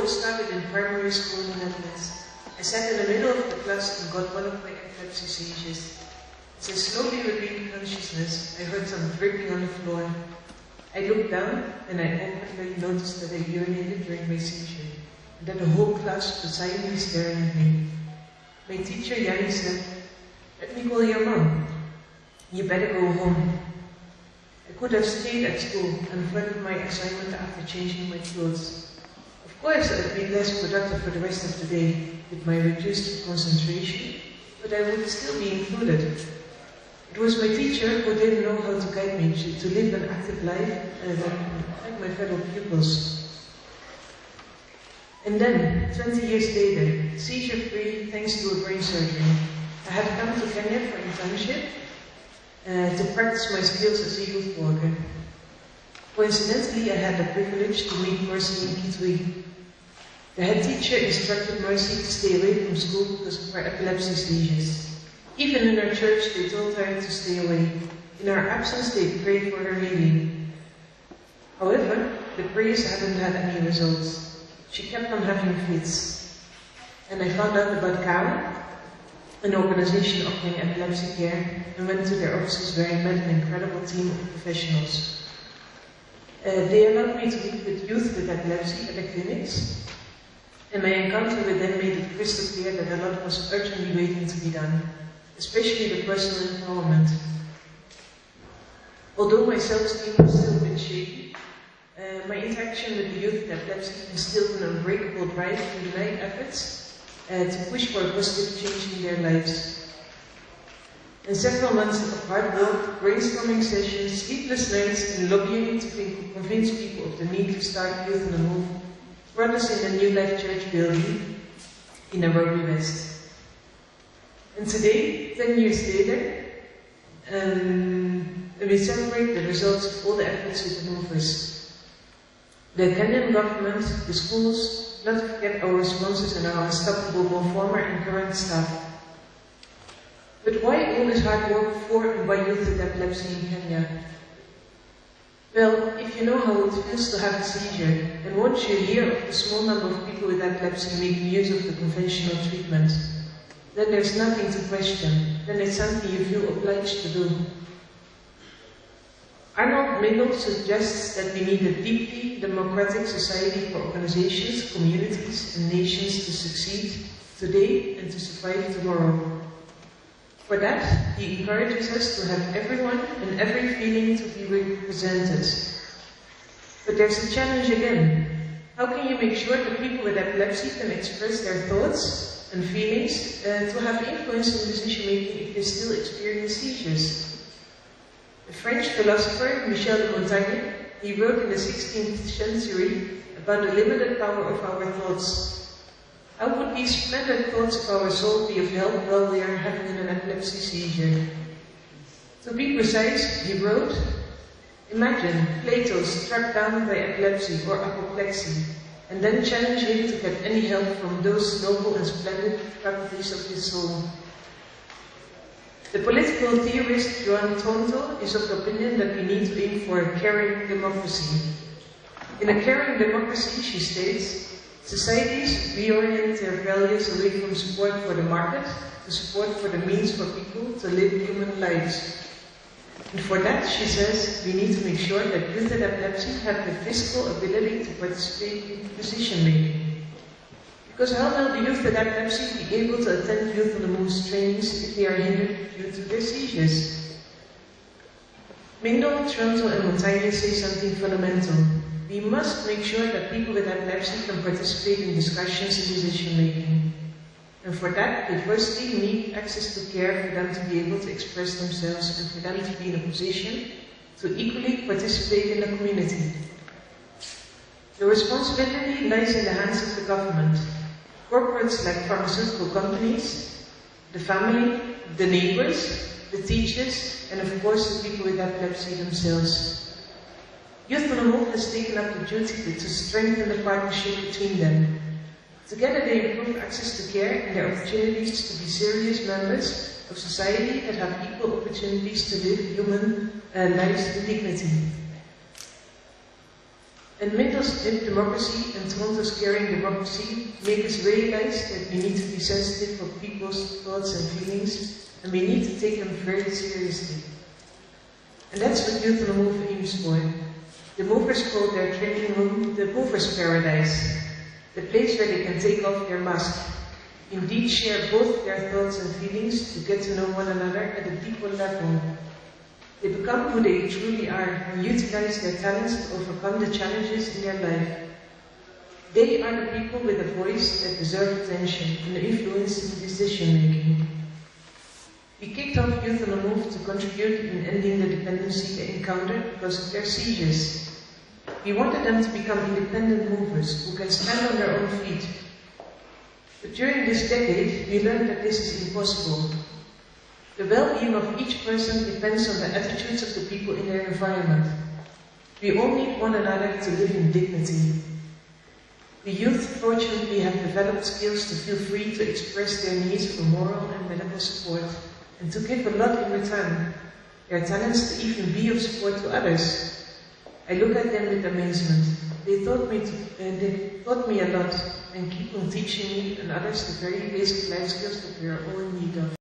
all started in primary school in the Netherlands. I sat in the middle of the class and got one of my epilepsy seizures. As I slowly regained consciousness, I heard some dripping on the floor. I looked down and I awkwardly noticed that I urinated during my seizure, and that the whole class was silently staring at me. My teacher, Yanni, said, "Let me call your mom. You better go home." I could have stayed at school and funded my assignment after changing my clothes. Of course, I'd be less productive for the rest of the day with my reduced concentration, but I would still be included. It was my teacher who didn't know how to guide me to live an active life like my fellow pupils. And then, 20 years later, seizure-free thanks to a brain surgery, I had come to Kenya for internship to practice my skills as a youth worker. Coincidentally, I had the privilege to meet Mercy in Kitui. The head teacher instructed Mercy to stay away from school because of her epilepsy seizures. Even in her church, they told her to stay away. In her absence, they prayed for her healing. However, the prayers hadn't had any results. She kept on having fits. And I found out about Karijn, an organization offering epilepsy care, and went to their offices where I met an incredible team of professionals. They allowed me to meet with youth with epilepsy at the clinics, and my encounter with them made it crystal clear that a lot was urgently waiting to be done, especially the personal empowerment. Although my self-esteem was still a bit shaky, my interaction with the youth with epilepsy instilled an unbreakable drive to unite efforts to push for a positive change in their lives. And several months of hard work, brainstorming sessions, sleepless nights, and lobbying to convince people of the need to start Youth on the Move brought us in the New Life Church building in Nairobi West. And today, 10 years later, we celebrate the results of all the efforts with the movers. The Kenyan government, the schools, not to forget our sponsors and our unstoppable former and current staff. But why all this hard work for and by youth with epilepsy in Kenya? Well, if you know how it feels to have a seizure, and once you hear of the small number of people with epilepsy making use of the conventional treatment, then there's nothing to question. Then it's something you feel obliged to do. Arnold Mindel suggests that we need a deeply democratic society for organizations, communities, and nations to succeed today and to survive tomorrow. For that, he encourages us to have everyone and every feeling to be represented. But there's a challenge again. How can you make sure that people with epilepsy can express their thoughts and feelings to have influence in decision making if they still experience seizures? The French philosopher Michel de Montaigne, he wrote in the 16th century about the limited power of our thoughts. How would these splendid thoughts of our soul be of help while we are having an epilepsy seizure? To be precise, he wrote, imagine Plato struck down by epilepsy or apoplexy, and then challenge him to get any help from those noble and splendid faculties of his soul. The political theorist Joan Tonto is of the opinion that we need to aim for a caring democracy. In a caring democracy, she states, societies reorient their values away from support for the market to support for the means for people to live human lives. And for that, she says, we need to make sure that youth with epilepsy have the physical ability to participate in decision making. Because how will the youth with epilepsy be able to attend Youth on the Move's trainings if they are hindered due to their seizures? Mindel, Toronto, and Montaigne say something fundamental. We must make sure that people with epilepsy can participate in discussions and decision making. And for that, they firstly need access to care for them to be able to express themselves and for them to be in a position to equally participate in the community. The responsibility lies in the hands of the government. Corporates like pharmaceutical companies, the family, the neighbors, the teachers, and of course the people with epilepsy themselves. Youth on the Move has taken up the duty to strengthen the partnership between them. Together they improve access to care and their opportunities to be serious members of society that have equal opportunities to live human lives with dignity. And Mindel's hip democracy and Toronto's caring democracy make us realize that we need to be sensitive for people's thoughts and feelings, and we need to take them very seriously. And that's what Youth on the Move aims for. The movers call their training room the Movers' Paradise, the place where they can take off their mask, indeed share both their thoughts and feelings to get to know one another at a deeper level. They become who they truly are and utilize their talents to overcome the challenges in their life. They are the people with a voice that deserve attention and influence in decision-making. We kicked off Youth on the Move to contribute in ending the dependency they encountered because of their seizures. We wanted them to become independent movers who can stand on their own feet. But during this decade, we learned that this is impossible. The well-being of each person depends on the attitudes of the people in their environment. We all need one another to live in dignity. The youth, fortunately, have developed skills to feel free to express their needs for moral and medical support, and to give a lot in return, their talents to even be of support to others. I look at them with amazement. They taught me a lot, and keep on teaching me and others the very basic life skills that we are all in need of.